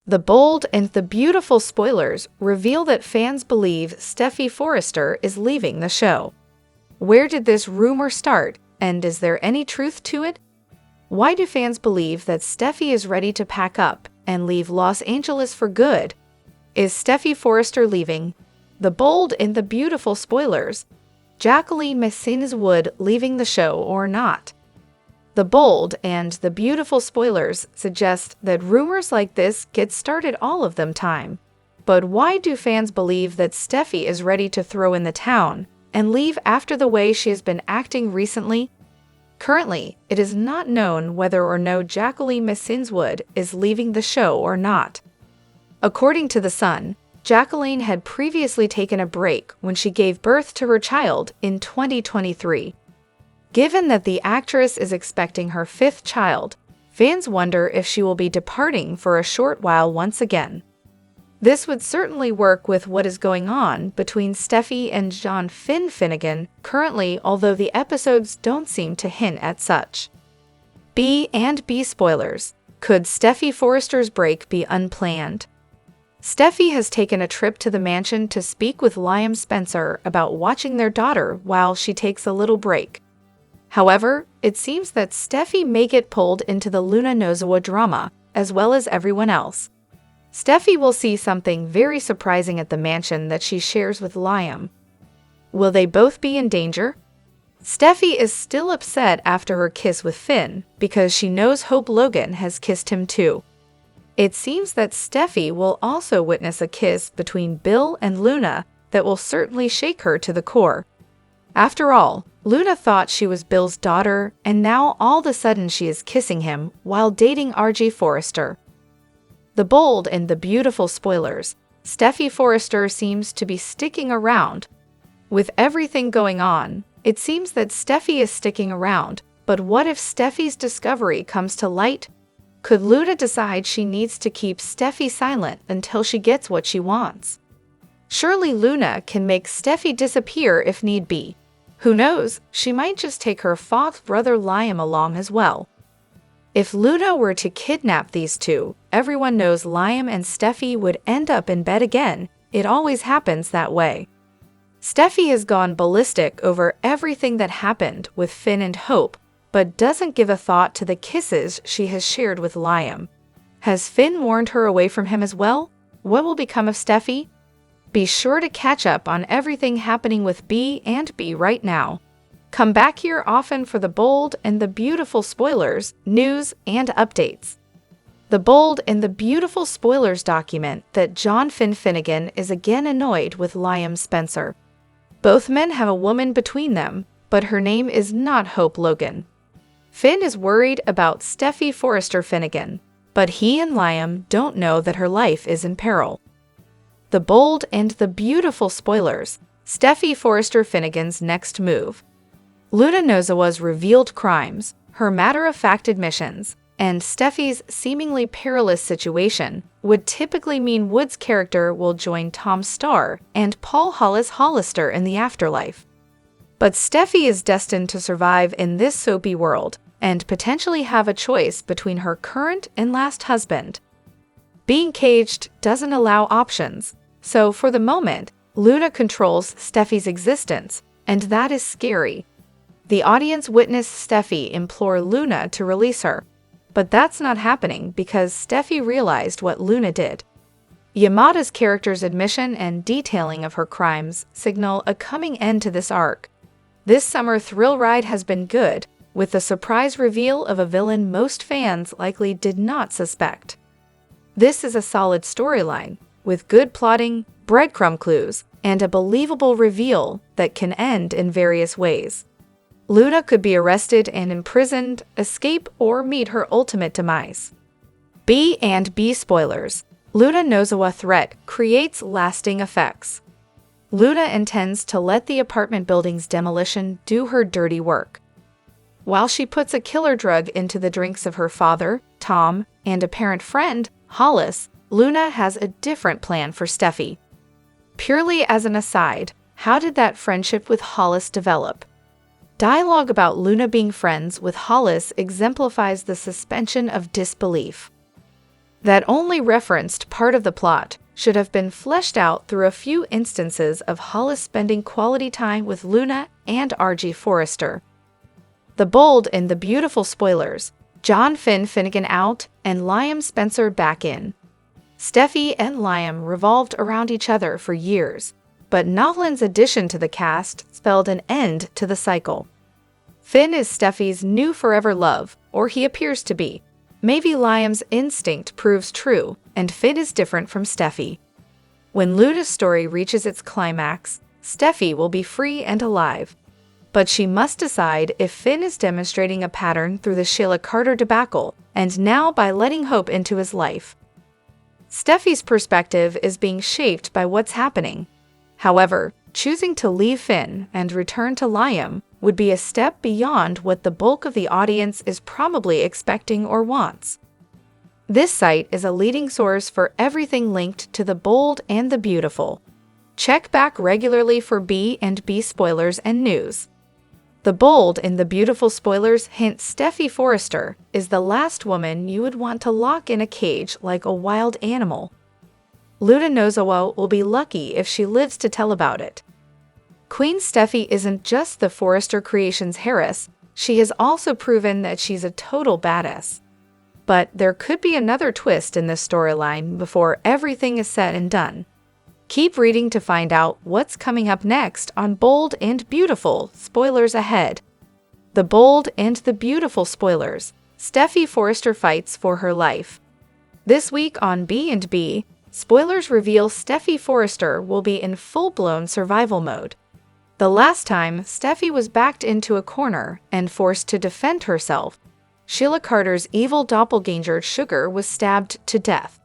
The bold and the beautiful spoilers reveal that fans believe Steffy Forrester is leaving the show. Where did this rumor start, and is there any truth to it? Why do fans believe that Steffy is ready to pack up and leave Los Angeles for good? Is Steffy Forrester leaving? The bold and the beautiful spoilers. Jacqueline Massinswood leaving the show or not? The bold and the beautiful spoilers suggest that rumors like this get started all of them time. But why do fans believe that Steffy is ready to throw in the towel and leave after the way she has been acting recently? Currently, it is not known whether or no Jacqueline Massinswood is leaving the show or not. According to The Sun, Jacqueline had previously taken a break when she gave birth to her child in 2023. Given that the actress is expecting her fifth child, fans wonder if she will be departing for a short while once again. This would certainly work with what is going on between Steffy and John Finnegan currently, although the episodes don't seem to hint at such. B and B spoilers. Could Steffy Forrester's break be unplanned? Steffy has taken a trip to the mansion to speak with Liam Spencer about watching their daughter while she takes a little break. However, it seems that Steffy may get pulled into the Luna Nozawa drama, as well as everyone else. Steffy will see something very surprising at the mansion that she shares with Liam. Will they both be in danger? Steffy is still upset after her kiss with Finn because she knows Hope Logan has kissed him too. It seems that Steffy will also witness a kiss between Bill and Luna that will certainly shake her to the core. After all, Luna thought she was Bill's daughter, and now all of a sudden she is kissing him while dating RG Forrester. The bold and the beautiful spoilers. Steffy Forrester seems to be sticking around. With everything going on, it seems that Steffy is sticking around, but what if Steffy's discovery comes to light? Could Luna decide she needs to keep Steffy silent until she gets what she wants? Surely Luna can make Steffy disappear if need be. Who knows, she might just take her fourth brother Liam along as well. If Luna were to kidnap these two, everyone knows Liam and Steffy would end up in bed again. It always happens that way. Steffy has gone ballistic over everything that happened with Finn and Hope, but doesn't give a thought to the kisses she has shared with Liam. Has Finn warned her away from him as well? What will become of Steffy? Be sure to catch up on everything happening with B and B right now. Come back here often for the bold and the beautiful spoilers, news, and updates. The bold and the beautiful spoilers document that John Finnegan is again annoyed with Liam Spencer. Both men have a woman between them, but her name is not Hope Logan. Finn is worried about Steffy Forrester Finnegan, but he and Liam don't know that her life is in peril. The bold and the beautiful spoilers. Steffy Forrester Finnegan's next move. Luna Nozawa's revealed crimes, her matter-of-fact admissions, and Steffy's seemingly perilous situation would typically mean Wood's character will join Tom Starr and Paul Hollister in the afterlife. But Steffy is destined to survive in this soapy world and potentially have a choice between her current and last husband. Being caged doesn't allow options, so for the moment, Luna controls Steffy's existence, and that is scary. The audience witnessed Steffy implore Luna to release her, but that's not happening because Steffy realized what Luna did. Yamada's character's admission and detailing of her crimes signal a coming end to this arc. This summer thrill ride has been good, with the surprise reveal of a villain most fans likely did not suspect. This is a solid storyline, with good plotting, breadcrumb clues, and a believable reveal that can end in various ways. Luna could be arrested and imprisoned, escape, or meet her ultimate demise. B and B spoilers. Luna Nozawa threat creates lasting effects. Luna intends to let the apartment building's demolition do her dirty work. While she puts a killer drug into the drinks of her father, Tom, and apparent friend, Hollis, Luna has a different plan for Steffy. Purely as an aside, how did that friendship with Hollis develop? Dialogue about Luna being friends with Hollis exemplifies the suspension of disbelief. That only referenced part of the plot should have been fleshed out through a few instances of Hollis spending quality time with Luna and R.G. Forrester. The Bold and the Beautiful spoilers: John Finnegan out and Liam Spencer back in. Steffy and Liam revolved around each other for years, but Novlan's addition to the cast spelled an end to the cycle. Finn is Steffy's new forever love, or he appears to be. Maybe Liam's instinct proves true, and Finn is different from Steffy. When Luna's story reaches its climax, Steffy will be free and alive. But she must decide if Finn is demonstrating a pattern through the Sheila Carter debacle, and now by letting hope into his life. Steffy's perspective is being shaped by what's happening. However, choosing to leave Finn and return to Liam would be a step beyond what the bulk of the audience is probably expecting or wants. This site is a leading source for everything linked to the Bold and the Beautiful. Check back regularly for B&B spoilers and news. The Bold and the Beautiful spoilers hint Steffy Forrester is the last woman you would want to lock in a cage like a wild animal. Luna Nozawa will be lucky if she lives to tell about it. Queen Steffy isn't just the Forrester Creations heiress, she has also proven that she's a total badass. But there could be another twist in this storyline before everything is said and done. Keep reading to find out what's coming up next on Bold and Beautiful spoilers ahead. The Bold and the Beautiful spoilers: Steffy Forrester fights for her life. This week on B&B, spoilers reveal Steffy Forrester will be in full-blown survival mode. The last time Steffy was backed into a corner and forced to defend herself, Sheila Carter's evil doppelganger Sugar was stabbed to death.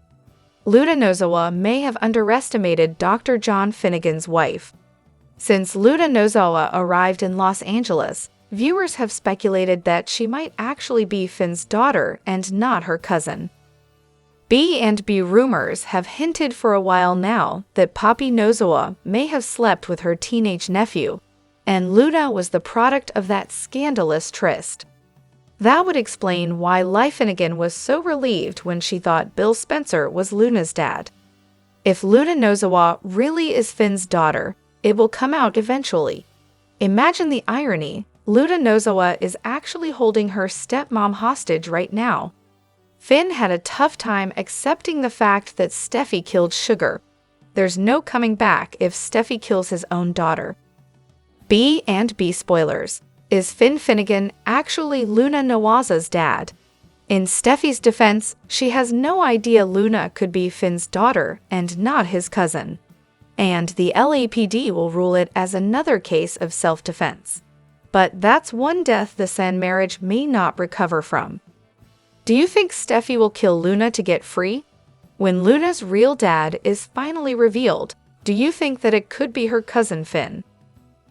Luna Nozawa may have underestimated Dr. John Finnegan's wife. Since Luna Nozawa arrived in Los Angeles, viewers have speculated that she might actually be Finn's daughter and not her cousin. B&B rumors have hinted for a while now that Poppy Nozawa may have slept with her teenage nephew, and Luna was the product of that scandalous tryst. That would explain why Leigh Finnegan was so relieved when she thought Bill Spencer was Luna's dad. If Luna Nozawa really is Finn's daughter, it will come out eventually. Imagine the irony: Luna Nozawa is actually holding her stepmom hostage right now. Finn had a tough time accepting the fact that Steffy killed Sugar. There's no coming back if Steffy kills his own daughter. B&B spoilers: is Finn Finnegan actually Luna Nozawa's dad? In Steffy's defense, she has no idea Luna could be Finn's daughter and not his cousin. And the LAPD will rule it as another case of self-defense. But that's one death the Sen marriage may not recover from. Do you think Steffy will kill Luna to get free? When Luna's real dad is finally revealed, do you think that it could be her cousin Finn?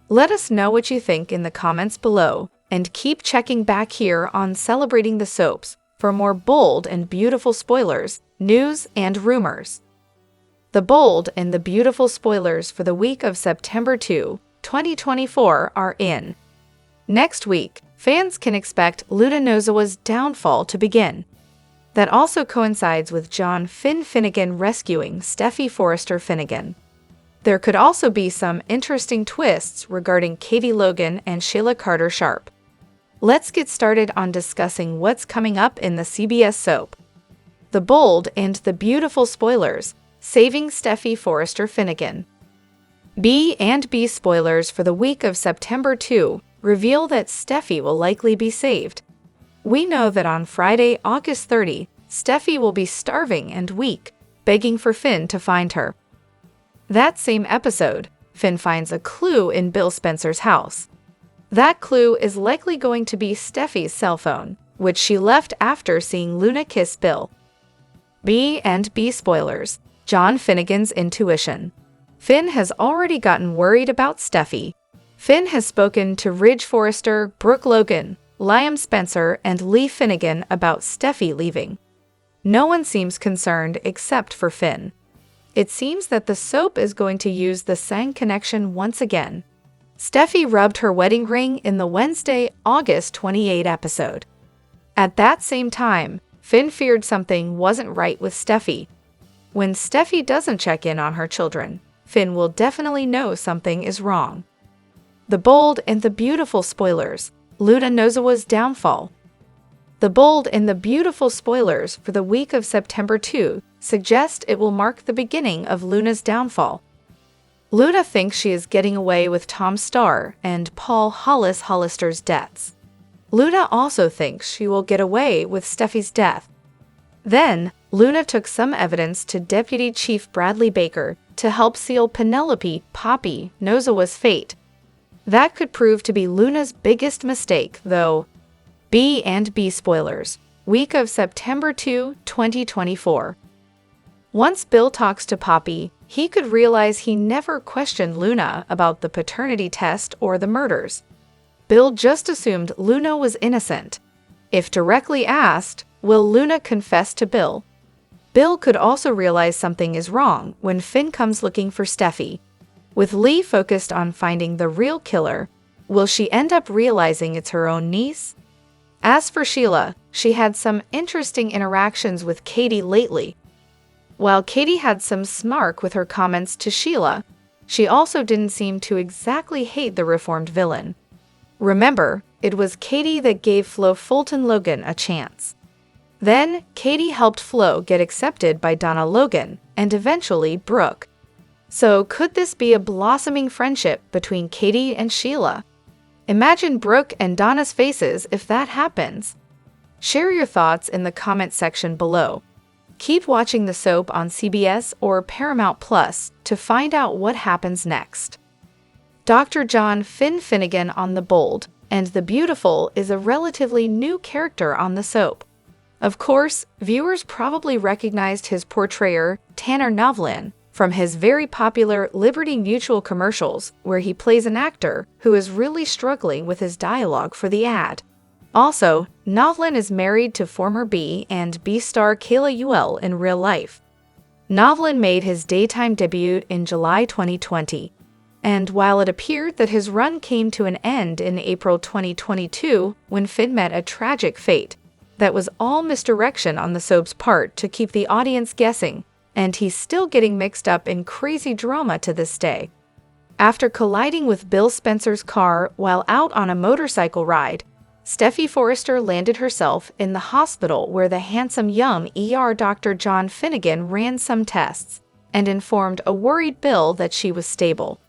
Let us know what you think in the comments below, and keep checking back here on Celebrating the Soaps for more Bold and Beautiful spoilers, news, and rumors. The Bold and the Beautiful spoilers for the week of September 2, 2024 are in. Next week, fans can expect Luna Nozawa's downfall to begin. That also coincides with John Finnegan rescuing Steffy Forrester Finnegan. There could also be some interesting twists regarding Katie Logan and Sheila Carter Sharp. Let's get started on discussing what's coming up in the CBS soap. The Bold and the Beautiful spoilers: saving Steffy Forrester Finnegan. B&B spoilers for the week of September 2 reveal that Steffy will likely be saved. We know that on Friday, August 30, Steffy will be starving and weak, begging for Finn to find her. That same episode, Finn finds a clue in Bill Spencer's house. That clue is likely going to be Steffy's cell phone, which she left after seeing Luna kiss Bill. B&B spoilers: John Finnegan's intuition. Finn has already gotten worried about Steffy. Finn has spoken to Ridge Forrester, Brooke Logan, Liam Spencer, and Leigh Finnegan about Steffy leaving. No one seems concerned except for Finn. It seems that the soap is going to use the Sang connection once again. Steffy rubbed her wedding ring in the Wednesday, August 28 episode. At that same time, Finn feared something wasn't right with Steffy. When Steffy doesn't check in on her children, Finn will definitely know something is wrong. The bold and the beautiful spoilers. Luna Nozawa's downfall. The bold and the beautiful spoilers for the week of September 2 suggest it will mark the beginning of Luna's downfall. Luna thinks she is getting away with Tom Starr and Paul Hollister's deaths. Luna also thinks she will get away with Steffy's death. Then, Luna took some evidence to Deputy Chief Bradley Baker to help seal Penelope "Poppy" Nozawa's fate. That could prove to be Luna's biggest mistake, though. B&B spoilers. Week of September 2, 2024. Once Bill talks to Poppy, he could realize he never questioned Luna about the paternity test or the murders. Bill just assumed Luna was innocent. If directly asked, will Luna confess to Bill? Bill could also realize something is wrong when Finn comes looking for Steffy. With Lee focused on finding the real killer, will she end up realizing it's her own niece? As for Sheila, she had some interesting interactions with Katie lately. While Katie had some snark with her comments to Sheila, she also didn't seem to exactly hate the reformed villain. Remember, it was Katie that gave Flo Fulton Logan a chance. Then, Katie helped Flo get accepted by Donna Logan, and eventually Brooke. So could this be a blossoming friendship between Katie and Sheila? Imagine Brooke and Donna's faces if that happens. Share your thoughts in the comment section below. Keep watching the soap on CBS or Paramount Plus to find out what happens next. Dr. John Finn Finnegan on The Bold and the Beautiful is a relatively new character on the soap. Of course, viewers probably recognized his portrayer, Tanner Novlin, from his very popular Liberty Mutual commercials, where he plays an actor who is really struggling with his dialogue for the ad. Also, Novlin is married to former B and B star Kayla Ewell in real life. Novlin made his daytime debut in July 2020, and while it appeared that his run came to an end in April 2022 when Finn met a tragic fate, that was all misdirection on the soap's part to keep the audience guessing, and he's still getting mixed up in crazy drama to this day. After colliding with Bill Spencer's car while out on a motorcycle ride, Steffy Forrester landed herself in the hospital where the handsome young ER Dr. John Finnegan ran some tests and informed a worried Bill that she was stable.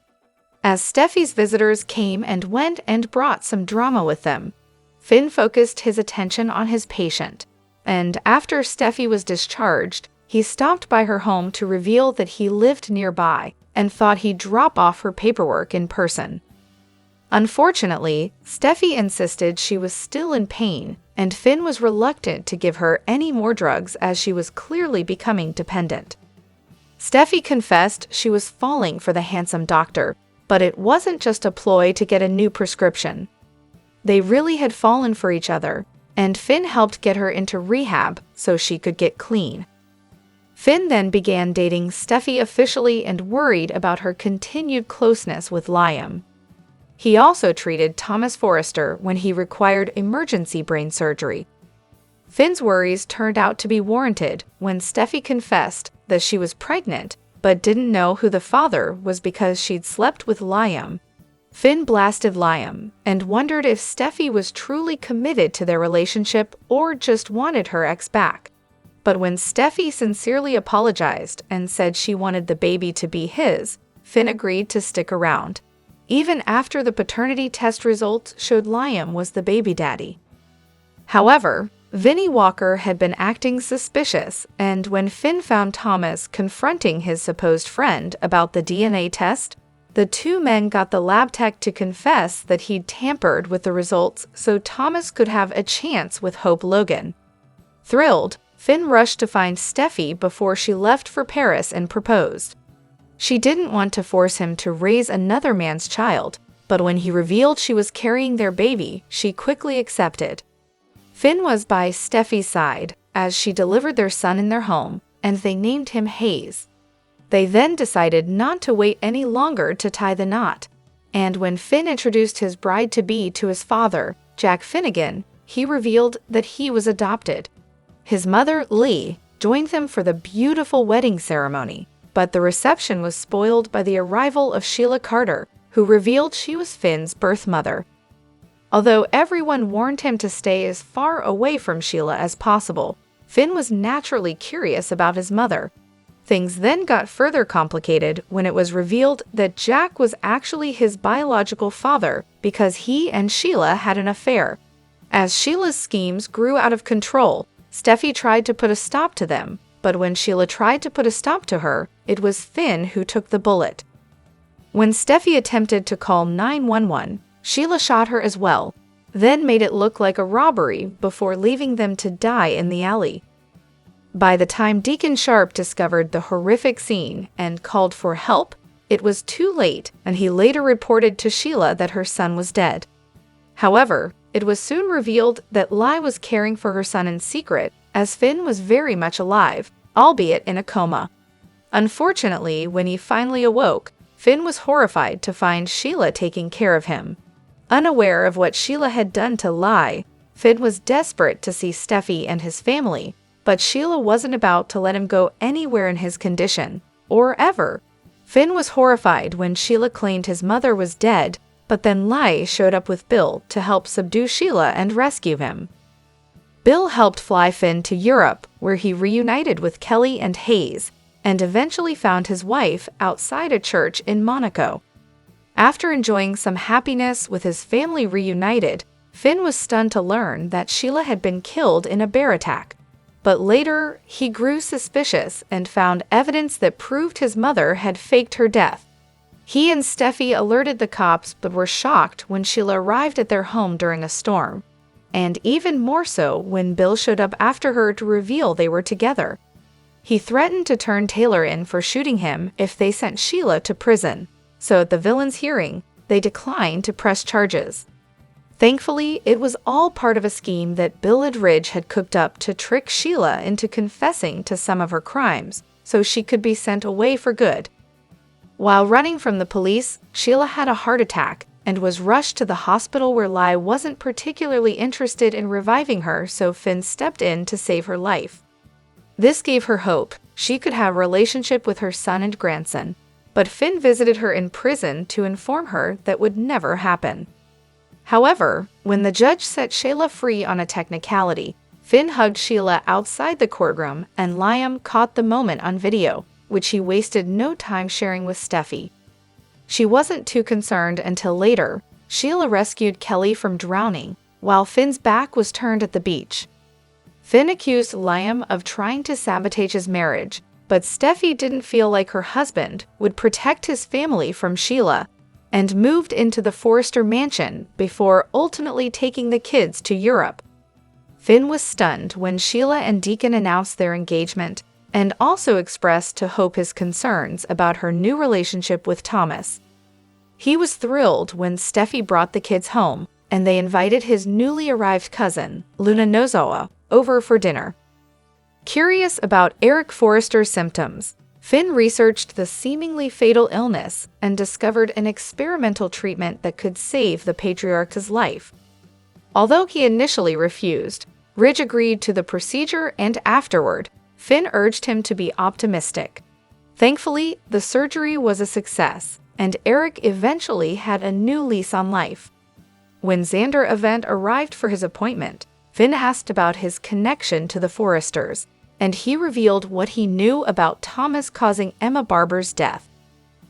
As Steffy's visitors came and went and brought some drama with them, Finn focused his attention on his patient, and after Steffy was discharged, he stopped by her home to reveal that he lived nearby and thought he'd drop off her paperwork in person. Unfortunately, Steffy insisted she was still in pain, and Finn was reluctant to give her any more drugs as she was clearly becoming dependent. Steffy confessed she was falling for the handsome doctor, but it wasn't just a ploy to get a new prescription. They really had fallen for each other, and Finn helped get her into rehab so she could get clean. Finn then began dating Steffy officially and worried about her continued closeness with Liam. He also treated Thomas Forrester when he required emergency brain surgery. Finn's worries turned out to be warranted when Steffy confessed that she was pregnant but didn't know who the father was because she'd slept with Liam. Finn blasted Liam and wondered if Steffy was truly committed to their relationship or just wanted her ex back. But when Steffy sincerely apologized and said she wanted the baby to be his, Finn agreed to stick around, even after the paternity test results showed Liam was the baby daddy. However, Vinnie Walker had been acting suspicious, and when Finn found Thomas confronting his supposed friend about the DNA test, the two men got the lab tech to confess that he'd tampered with the results so Thomas could have a chance with Hope Logan. Thrilled, Finn rushed to find Steffy before she left for Paris and proposed. She didn't want to force him to raise another man's child, but when he revealed she was carrying their baby, she quickly accepted. Finn was by Steffy's side as she delivered their son in their home, and they named him Hayes. They then decided not to wait any longer to tie the knot, and when Finn introduced his bride-to-be to his father, Jack Finnegan, he revealed that he was adopted. His mother, Lee, joined them for the beautiful wedding ceremony, but the reception was spoiled by the arrival of Sheila Carter, who revealed she was Finn's birth mother. Although everyone warned him to stay as far away from Sheila as possible, Finn was naturally curious about his mother. Things then got further complicated when it was revealed that Jack was actually his biological father because he and Sheila had an affair. As Sheila's schemes grew out of control, Steffy tried to put a stop to them, but when Sheila tried to put a stop to her, it was Finn who took the bullet. When Steffy attempted to call 911, Sheila shot her as well, then made it look like a robbery before leaving them to die in the alley. By the time Deacon Sharp discovered the horrific scene and called for help, it was too late, and he later reported to Sheila that her son was dead. However, it was soon revealed that Lai was caring for her son in secret, as Finn was very much alive, albeit in a coma. Unfortunately, when he finally awoke, Finn was horrified to find Sheila taking care of him. Unaware of what Sheila had done to Lai, Finn was desperate to see Steffy and his family, but Sheila wasn't about to let him go anywhere in his condition, or ever. Finn was horrified when Sheila claimed his mother was dead, but then Lai showed up with Bill to help subdue Sheila and rescue him. Bill helped fly Finn to Europe, where he reunited with Kelly and Hayes, and eventually found his wife outside a church in Monaco. After enjoying some happiness with his family reunited, Finn was stunned to learn that Sheila had been killed in a bear attack. But later, he grew suspicious and found evidence that proved his mother had faked her death. He and Steffy alerted the cops but were shocked when Sheila arrived at their home during a storm, and even more so when Bill showed up after her to reveal they were together. He threatened to turn Taylor in for shooting him if they sent Sheila to prison, so at the villain's hearing, they declined to press charges. Thankfully, it was all part of a scheme that Bill and Ridge had cooked up to trick Sheila into confessing to some of her crimes, so she could be sent away for good. While running from the police, Sheila had a heart attack and was rushed to the hospital where Lai wasn't particularly interested in reviving her, so Finn stepped in to save her life. This gave her hope she could have a relationship with her son and grandson, but Finn visited her in prison to inform her that would never happen. However, when the judge set Sheila free on a technicality, Finn hugged Sheila outside the courtroom and Liam caught the moment on video, which he wasted no time sharing with Steffy. She wasn't too concerned until later. Sheila rescued Kelly from drowning, while Finn's back was turned at the beach. Finn accused Liam of trying to sabotage his marriage, but Steffy didn't feel like her husband would protect his family from Sheila, and moved into the Forrester mansion before ultimately taking the kids to Europe. Finn was stunned when Sheila and Deacon announced their engagement, and also expressed to Hope his concerns about her new relationship with Thomas. He was thrilled when Steffy brought the kids home, and they invited his newly arrived cousin, Luna Nozawa, over for dinner. Curious about Eric Forrester's symptoms, Finn researched the seemingly fatal illness and discovered an experimental treatment that could save the patriarch's life. Although he initially refused, Ridge agreed to the procedure, and afterward, Finn urged him to be optimistic. Thankfully, the surgery was a success, and Eric eventually had a new lease on life. When Xander Event arrived for his appointment, Finn asked about his connection to the Forresters, and he revealed what he knew about Thomas causing Emma Barber's death.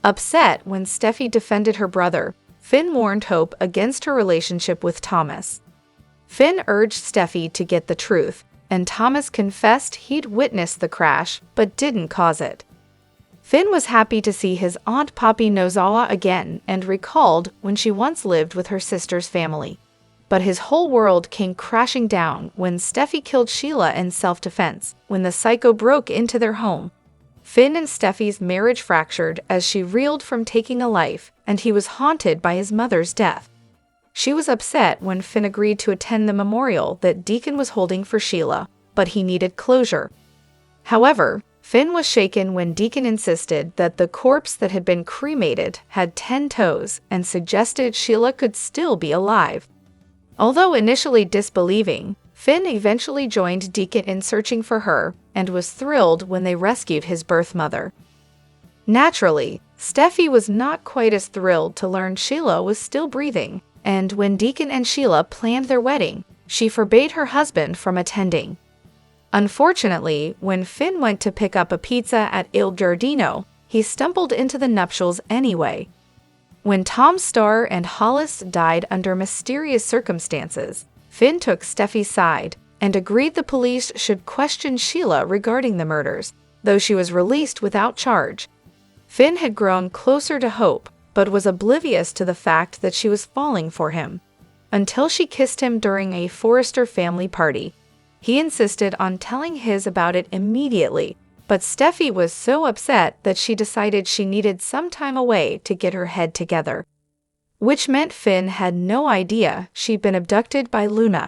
Upset when Steffy defended her brother, Finn warned Hope against her relationship with Thomas. Finn urged Steffy to get the truth, and Thomas confessed he'd witnessed the crash but didn't cause it. Finn was happy to see his Aunt Poppy Nozawa again and recalled when she once lived with her sister's family. But his whole world came crashing down when Steffy killed Sheila in self-defense, when the psycho broke into their home. Finn and Steffy's marriage fractured as she reeled from taking a life, and he was haunted by his mother's death. She was upset when Finn agreed to attend the memorial that Deacon was holding for Sheila, but he needed closure. However, Finn was shaken when Deacon insisted that the corpse that had been cremated had 10 toes and suggested Sheila could still be alive. Although initially disbelieving, Finn eventually joined Deacon in searching for her and was thrilled when they rescued his birth mother. Naturally, Steffy was not quite as thrilled to learn Sheila was still breathing, and when Deacon and Sheila planned their wedding, she forbade her husband from attending. Unfortunately, when Finn went to pick up a pizza at Il Giardino, he stumbled into the nuptials anyway. When Tom Starr and Hollis died under mysterious circumstances, Finn took Steffy's side and agreed the police should question Sheila regarding the murders, though she was released without charge. Finn had grown closer to Hope, but was oblivious to the fact that she was falling for him, until she kissed him during a Forrester family party. He insisted on telling his about it immediately, but Steffy was so upset that she decided she needed some time away to get her head together. Which meant Finn had no idea she'd been abducted by Luna.